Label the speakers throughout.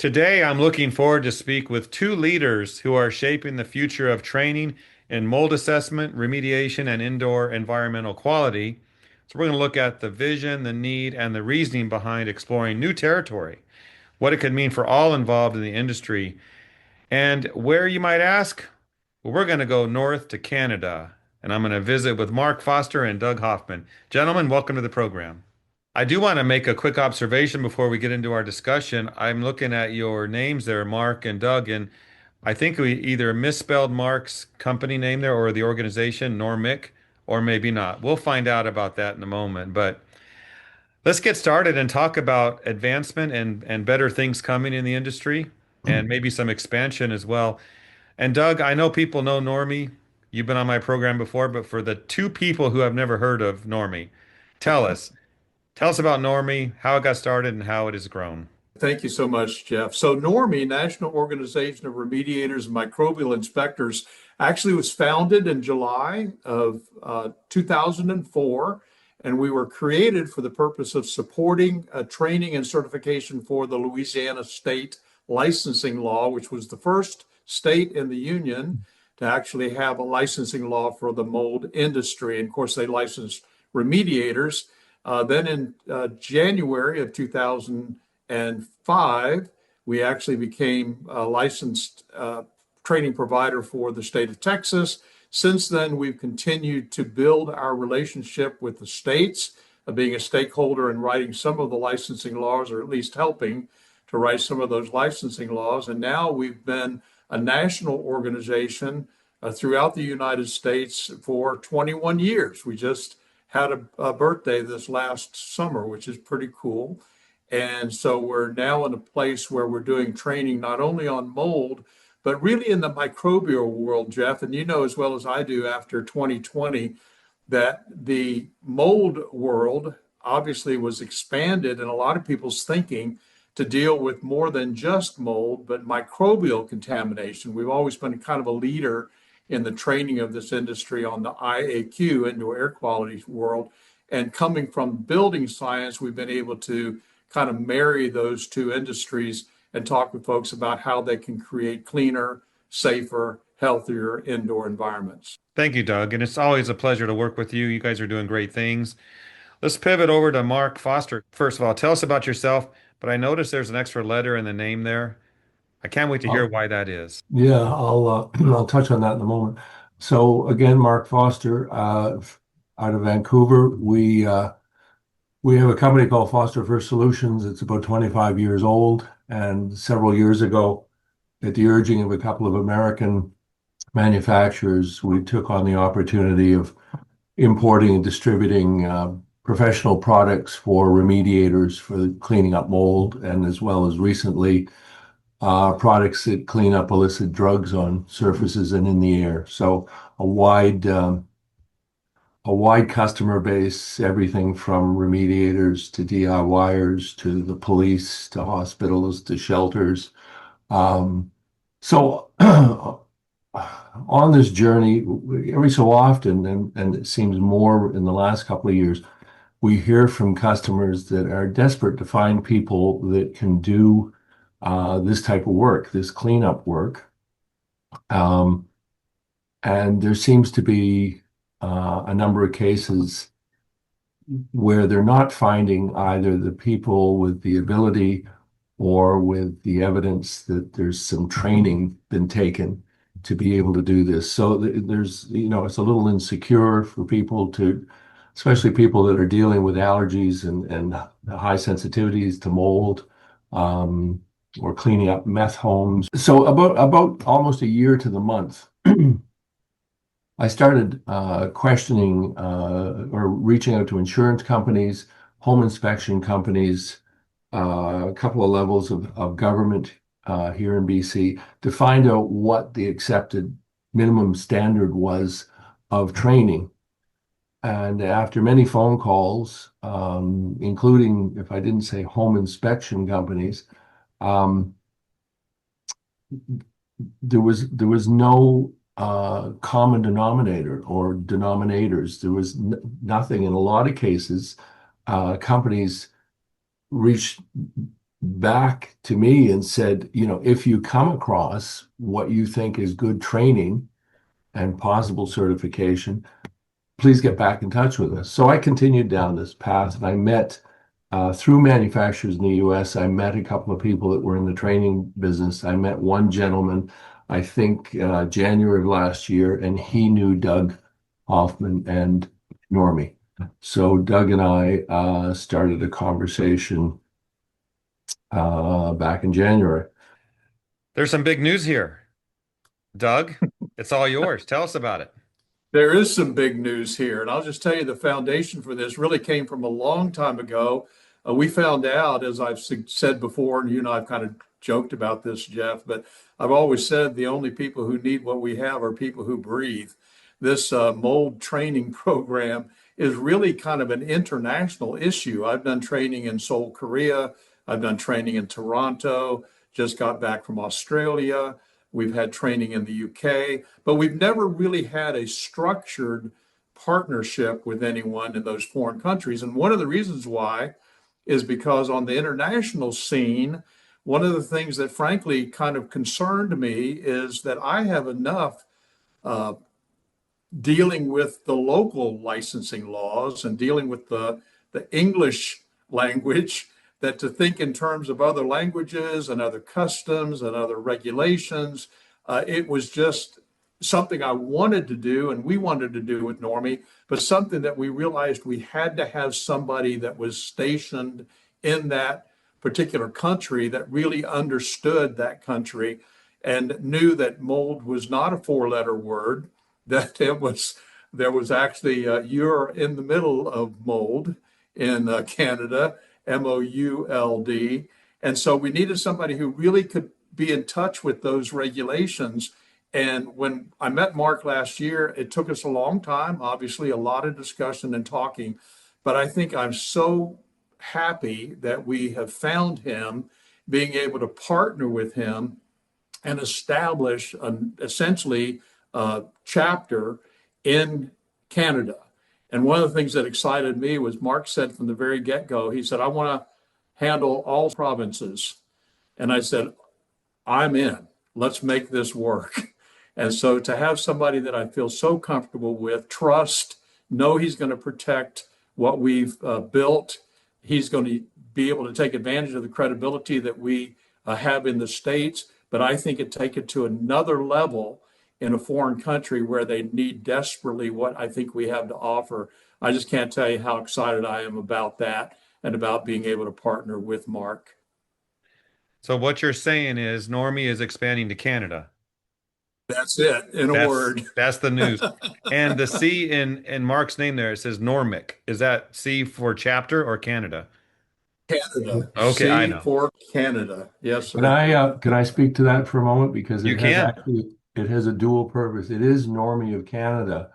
Speaker 1: Today, I'm looking forward to speak with two leaders who are shaping the future of training in mold assessment, remediation, and indoor environmental quality. So we're going to look at the vision, the need, and the reasoning behind exploring new territory, what it could mean for all involved in the industry, and where you might ask, well, we're going to go north to Canada, and I'm going to visit with Mark Foster and Doug Hoffman. Gentlemen, welcome to the program. I do want to make a quick observation before we get into our discussion. I'm looking at your names there, Mark and Doug, and I think we either misspelled Mark's company name there or the organization, NORMIC, or maybe not. We'll find out about that in a moment. But let's get started and talk about advancement and better things coming in the industry and maybe some expansion as well. And Doug, I know people know NORMI. You've been on my program before, but for the two people who have never heard of NORMI, tell us. Tell us about NORMI, how it got started, and how it has grown.
Speaker 2: Thank you so much, Jeff. So NORMI, National Organization of Remediators and Microbial Inspectors, actually was founded in July of 2004, and we were created for the purpose of supporting training and certification for the Louisiana state licensing law, which was the first state in the union to actually have a licensing law for the mold industry. And of course, they licensed remediators. Then in January of 2005, we actually became a licensed training provider for the state of Texas. Since then, we've continued to build our relationship with the states, being a stakeholder in writing some of the licensing laws, or at least helping to write some of those licensing laws. And now we've been a national organization throughout the United States for 21 years. We just had a birthday this last summer, which is pretty cool. And so we're now in a place where we're doing training not only on mold, but really in the microbial world, Jeff. And you know as well as I do after 2020 that the mold world obviously was expanded in a lot of people's thinking to deal with more than just mold, but microbial contamination. We've always been kind of a leader in the training of this industry on the IAQ, indoor air quality world. And coming from building science, we've been able to kind of marry those two industries and talk with folks about how they can create cleaner, safer, healthier indoor environments.
Speaker 1: Thank you, Doug. And it's always a pleasure to work with you. You guys are doing great things. Let's pivot over to Mark Foster. First of all, tell us about yourself. But I noticed there's an extra letter in the name there. I can't wait to hear why that is.
Speaker 3: Yeah, I'll I'll touch on that in a moment. So again, Mark Foster, out of Vancouver. We have a company called Foster First Solutions. It's about 25 years old, and several years ago, at the urging of a couple of American manufacturers, we took on the opportunity of importing and distributing professional products for remediators for cleaning up mold, and as well as recently products that clean up illicit drugs on surfaces and in the air. So a wide customer base, everything from remediators to DIYers to the police to hospitals to shelters. So on this journey, every so often, and it seems more in the last couple of years, we hear from customers that are desperate to find people that can do this type of work, this cleanup work. And there seems to be a number of cases where they're not finding either the people with the ability or with the evidence that there's some training been taken to be able to do this. So there's, it's a little insecure for people to, especially people that are dealing with allergies and high sensitivities to mold, or cleaning up meth homes. So about almost a year to the month, I started questioning or reaching out to insurance companies, home inspection companies, a couple of levels of government here in BC to find out what the accepted minimum standard was of training. And after many phone calls, including, if I didn't say home inspection companies, there was no common denominator or denominators. There was nothing. In a lot of cases, companies reached back to me and said, if you come across what you think is good training and possible certification, please get back in touch with us. So I continued down this path, and I met through manufacturers in the US. I met a couple of people that were in the training business. I met one gentleman, I think January of last year, and he knew Doug Hoffman and NORMI. So Doug and I started a conversation back in January.
Speaker 1: There's some big news here. Doug, it's all yours. Tell us about it.
Speaker 2: There is some big news here, and I'll just tell you the foundation for this really came from a long time ago. We found out, as I've said before, and you and I've kind of joked about this, Jeff, but I've always said the only people who need what we have are people who breathe. This mold training program is really kind of an international issue. I've done training in Seoul, Korea. I've done training in Toronto, just got back from Australia. We've had training in the UK, but we've never really had a structured partnership with anyone in those foreign countries. And one of the reasons why is because on the international scene, one of the things that frankly kind of concerned me is that I have enough dealing with the local licensing laws and dealing with the English language, that to think in terms of other languages and other customs and other regulations, it was just something I wanted to do and we wanted to do with NORMI, but something that we realized we had to have somebody that was stationed in that particular country that really understood that country and knew that mold was not a four-letter word, that there was actually you're in the middle of mold in Canada, MOULD. And so we needed somebody who really could be in touch with those regulations. And when I met Mark last year, it took us a long time, obviously a lot of discussion and talking, but I think I'm so happy that we have found him, being able to partner with him and establish essentially a chapter in Canada. And one of the things that excited me was Mark said from the very get-go, he said, I want to handle all provinces. And I said, I'm in. Let's make this work. And so to have somebody that I feel so comfortable with, trust, know he's going to protect what we've built, he's going to be able to take advantage of the credibility that we have in the States, but I think it take it to another level in a foreign country where they need desperately what I think we have to offer. I just can't tell you how excited I am about that and about being able to partner with Mark.
Speaker 1: So what you're saying is NORMI is expanding to Canada.
Speaker 2: That's it, in a
Speaker 1: That's
Speaker 2: word.
Speaker 1: that's the news. And the C in Mark's name there, it says NORMIC. Is that C for chapter or Canada?
Speaker 2: Canada.
Speaker 1: Okay, I
Speaker 2: C
Speaker 1: know.
Speaker 2: for Canada. Yes,
Speaker 3: Can
Speaker 2: sir.
Speaker 3: I speak to that for a moment because
Speaker 1: You can.
Speaker 3: it has a dual purpose. It is NORMI of Canada,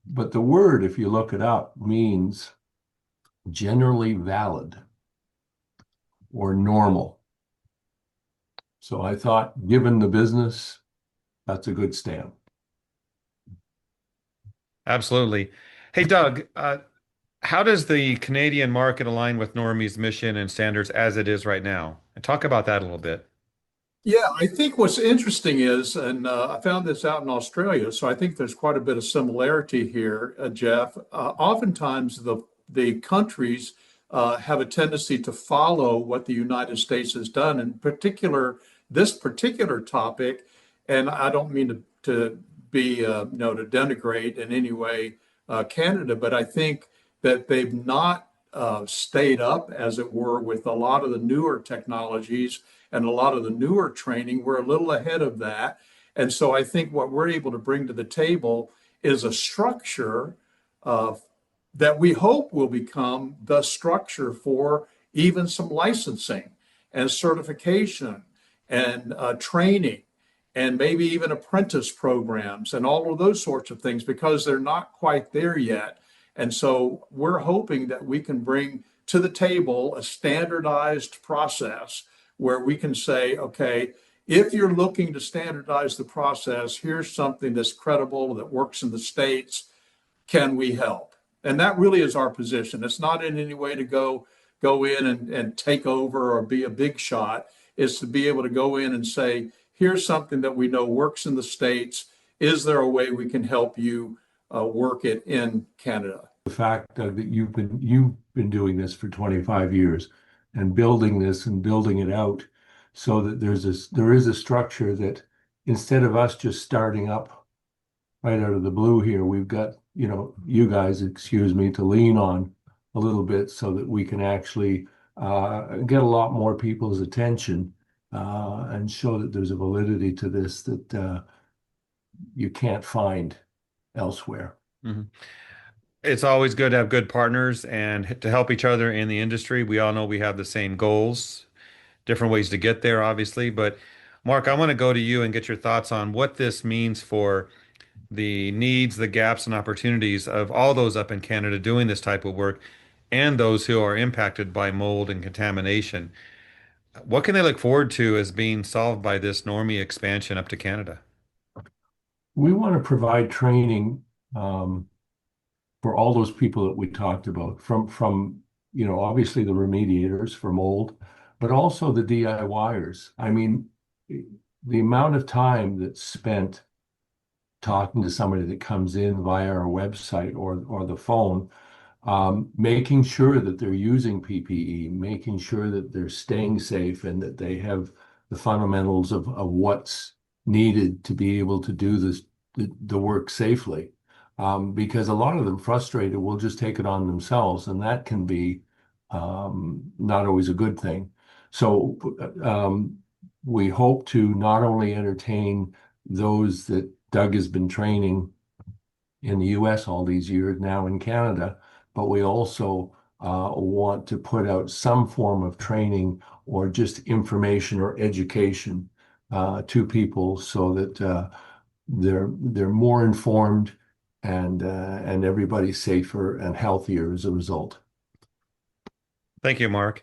Speaker 3: but the word, if you look it up, means generally valid or normal. So I thought, given the business, that's a good stamp.
Speaker 1: Absolutely. Hey, Doug, how does the Canadian market align with NORMI's mission and standards as it is right now? And talk about that a little bit.
Speaker 2: Yeah, I think what's interesting is, and I found this out in Australia, so I think there's quite a bit of similarity here, Jeff. Oftentimes, the countries have a tendency to follow what the United States has done, in particular, this particular topic. And I don't mean to be, to denigrate in any way Canada, but I think that they've not stayed up, as it were, with a lot of the newer technologies and a lot of the newer training. We're a little ahead of that. And so I think what we're able to bring to the table is a structure that we hope will become the structure for even some licensing and certification and training and maybe even apprentice programs and all of those sorts of things, because they're not quite there yet. And so we're hoping that we can bring to the table a standardized process where we can say, okay, if you're looking to standardize the process, here's something that's credible, that works in the States. Can we help? And that really is our position. It's not in any way to go go in and take over or be a big shot. Is to be able to go in and say, here's something that we know works in the States. Is there a way we can help you work it in Canada?
Speaker 3: The fact, Doug, that you've been doing this for 25 years and building this and building it out so that there is a structure that instead of us just starting up right out of the blue here, we've got, you guys, excuse me, to lean on a little bit so that we can actually get a lot more people's attention and show that there's a validity to this that you can't find elsewhere.
Speaker 1: Mhm. It's always good to have good partners and to help each other in the industry. We all know we have the same goals, different ways to get there, obviously. But Mark, I want to go to you and get your thoughts on what this means for the needs, the gaps, and opportunities of all those up in Canada doing this type of work and those who are impacted by mold and contamination. What can they look forward to as being solved by this NORMI expansion up to Canada?
Speaker 3: We want to provide training for all those people that we talked about, from obviously the remediators for mold, but also the DIYers. I mean, the amount of time that's spent talking to somebody that comes in via our website or the phone, making sure that they're using PPE, making sure that they're staying safe and that they have the fundamentals of what's needed to be able to do the work safely. Because a lot of them frustrated will just take it on themselves, and that can be not always a good thing. So we hope to not only entertain those that Doug has been training in the US all these years, now in Canada, but we also want to put out some form of training or just information or education to people so that they're more informed and everybody's safer and healthier as a result.
Speaker 1: Thank you, Mark.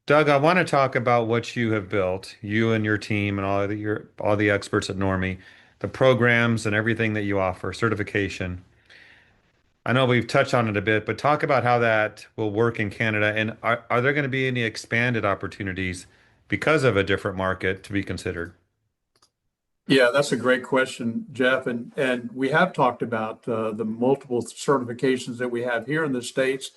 Speaker 1: Doug, I want to talk about what you have built, you and your team and all the experts at NORMI, the programs and everything that you offer, certification. I know we've touched on it a bit, but talk about how that will work in Canada. And are there going to be any expanded opportunities because of a different market to be considered?
Speaker 2: Yeah, that's a great question, Jeff. And we have talked about the multiple certifications that we have here in the States.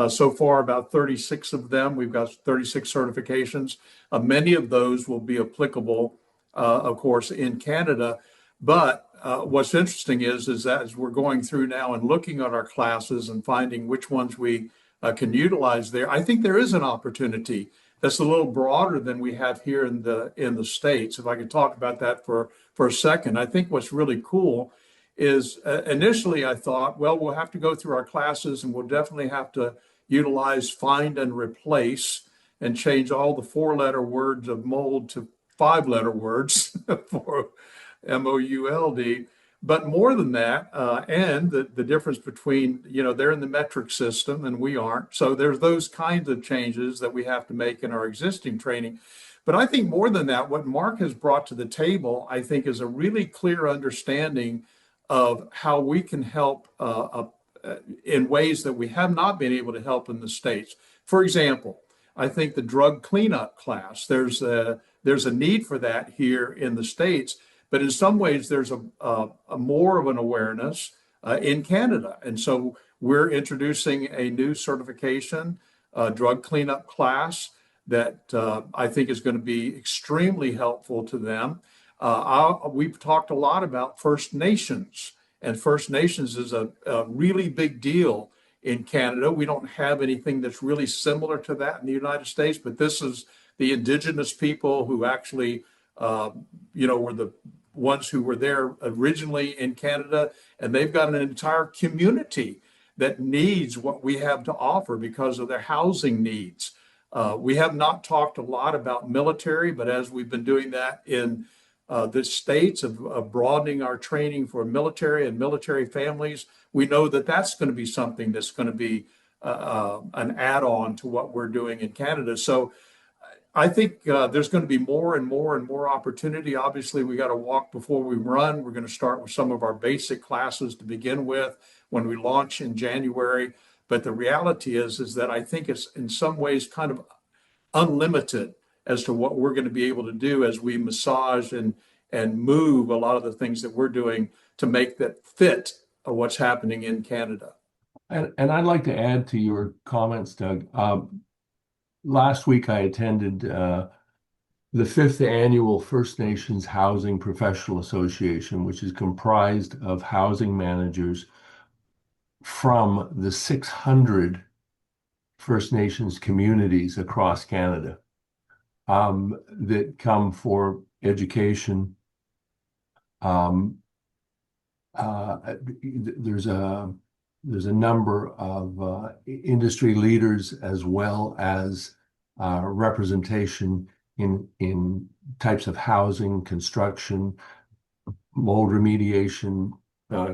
Speaker 2: So far, about 36 of them. We've got 36 certifications. Many of those will be applicable, of course, in Canada. But what's interesting is that as we're going through now and looking at our classes and finding which ones we can utilize there, I think there is an opportunity that's a little broader than we have here in the States. If I could talk about that for a second, I think what's really cool is initially I thought, well, we'll have to go through our classes and we'll definitely have to utilize find and replace and change all the four-letter words of mold to five-letter words for MOULD. But more than that, and the difference between, they're in the metric system and we aren't. So there's those kinds of changes that we have to make in our existing training. But I think more than that, what Mark has brought to the table, I think, is a really clear understanding of how we can help in ways that we have not been able to help in the States. For example, I think the drug cleanup class, there's a need for that here in the States. But in some ways, there's a more of an awareness in Canada. And so we're introducing a new certification, drug cleanup class that I think is going to be extremely helpful to them. We've talked a lot about First Nations, and First Nations is a really big deal in Canada. We don't have anything that's really similar to that in the United States, but this is the Indigenous people who actually, were the ones who were there originally in Canada, and they've got an entire community that needs what we have to offer because of their housing needs. We have not talked a lot about military, but as we've been doing that in the States of broadening our training for military and military families, we know that that's going to be something that's going to be an add-on to what we're doing in Canada. So I think there's going to be more and more and more opportunity. Obviously, we got to walk before we run. We're going to start with some of our basic classes to begin with when we launch in January. But the reality is that I think it's in some ways kind of unlimited as to what we're going to be able to do as we massage and move a lot of the things that we're doing to make that fit what's happening in Canada.
Speaker 3: And I'd like to add to your comments, Doug. Last week I attended the fifth annual First Nations Housing Professional Association, which is comprised of housing managers from the 600 First Nations communities across Canada that come for education. There's a number of industry leaders as well as representation in types of housing, construction, mold remediation,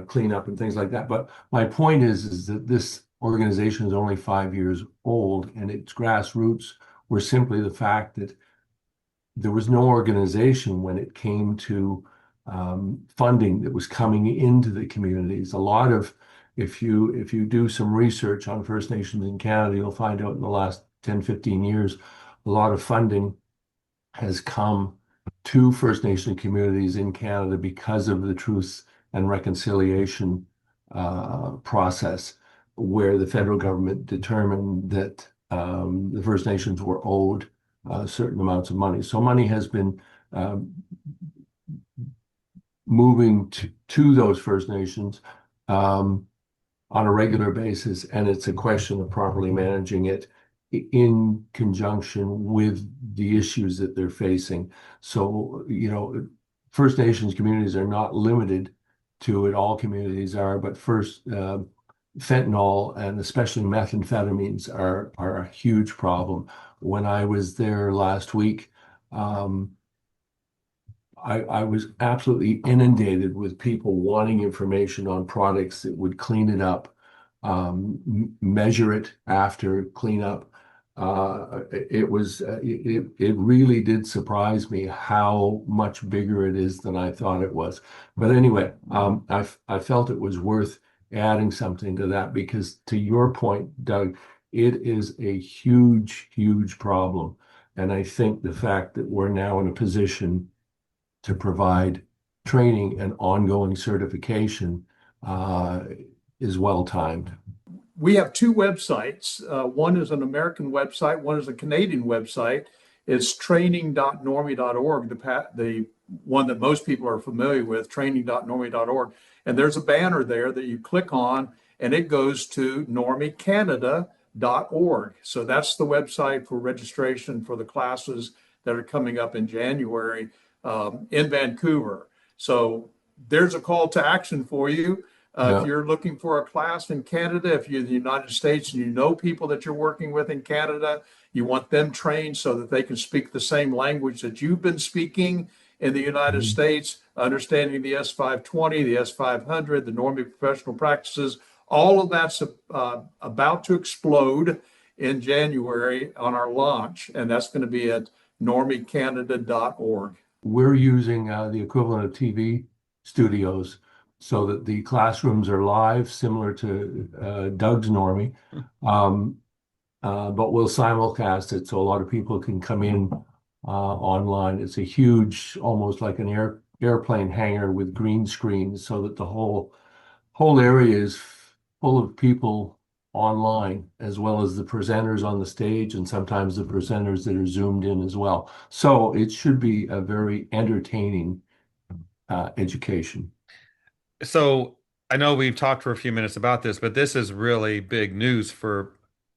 Speaker 3: cleanup, and things like that. But my point is that this organization is only 5 years old, and its grassroots were simply the fact that there was no organization when it came to funding that was coming into the communities. A lot of, if you do some research on First Nations in Canada, you'll find out in the last 10, 15 years, a lot of funding has come to First Nation communities in Canada because of the Truth and Reconciliation process, where the federal government determined that the First Nations were owed certain amounts of money. So money has been moving to those First Nations on a regular basis, and it's a question of properly managing it in conjunction with the issues that they're facing. So, First Nations communities are not limited to it. All communities are, but first, fentanyl and especially methamphetamines are a huge problem. When I was there last week, I was absolutely inundated with people wanting information on products that would clean it up, measure it after cleanup. It really did surprise me how much bigger it is than I thought it was. But anyway, I felt it was worth adding something to that because, to your point, Doug, it is a huge, huge problem. And I think the fact that we're now in a position to provide training and ongoing certification is well timed.
Speaker 2: We have two websites. One is an American website, one is a Canadian website. It's training.normi.org, the one that most people are familiar with, training.normi.org. And there's a banner there that you click on, and it goes to normicanada.org. So that's the website for registration for the classes that are coming up in January in Vancouver. So there's a call to action for you. If you're looking for a class in Canada, if you're in the United States and you know people that you're working with in Canada, you want them trained so that they can speak the same language that you've been speaking in the United States, understanding the S520, the S500, the NORMI professional practices. All of that's about to explode in January on our launch, and that's going to be at normicanada.org.
Speaker 3: We're using the equivalent of TV studios so that the classrooms are live, similar to Doug's NORMI, but we'll simulcast it so a lot of people can come in online. It's a huge, almost like an airplane hangar with green screens, so that the whole area is full of people online, as well as the presenters on the stage and sometimes the presenters that are zoomed in as well. So it should be a very entertaining education.
Speaker 1: So I know we've talked for a few minutes about this, but this is really big news for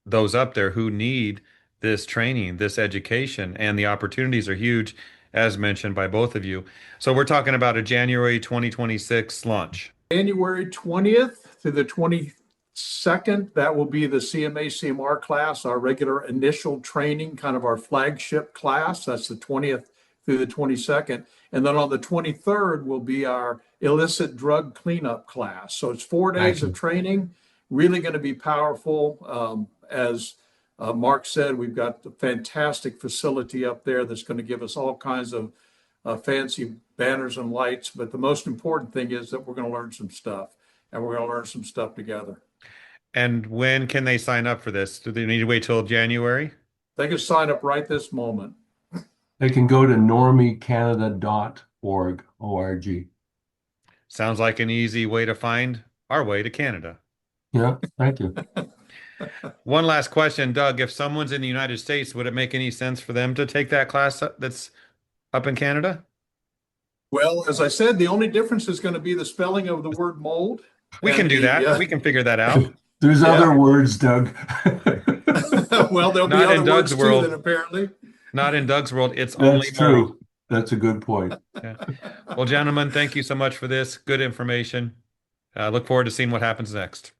Speaker 1: those up there who need this training, this education, and the opportunities are huge, as mentioned by both of you. So we're talking about a January 2026 launch.
Speaker 2: January 20th to the 22nd, that will be the CMA CMR class, our regular initial training, kind of our flagship class. That's the 20th through the 22nd. And then on the 23rd will be our illicit drug cleanup class. So it's 4 days of training, really going to be powerful. As Mark said, we've got a fantastic facility up there that's going to give us all kinds of fancy banners and lights. But the most important thing is that we're going to learn some stuff, and we're going to learn some stuff together.
Speaker 1: And when can they sign up for this? Do they need to wait till January?
Speaker 2: They can sign up right this moment.
Speaker 3: They can go to normicanada.org, O-R-G.
Speaker 1: Sounds like an easy way to find our way to Canada.
Speaker 3: Yeah, thank you.
Speaker 1: One last question, Doug. If someone's in the United States, would it make any sense for them to take that class that's up in Canada?
Speaker 2: Well, as I said, the only difference is going to be the spelling of the word mold
Speaker 1: We can
Speaker 2: and
Speaker 1: do
Speaker 2: the
Speaker 1: that. We can figure that out.
Speaker 3: There's
Speaker 2: yeah.
Speaker 3: other words, Doug.
Speaker 2: Well, there'll be
Speaker 1: Not in
Speaker 2: other
Speaker 1: Doug's
Speaker 2: words too
Speaker 1: world.
Speaker 2: then apparently.
Speaker 1: Not in Doug's world. It's only
Speaker 3: That's
Speaker 1: mold.
Speaker 3: true. That's a good point.
Speaker 1: Yeah. Well, gentlemen, thank you so much for this. Good information. Look forward to seeing what happens next.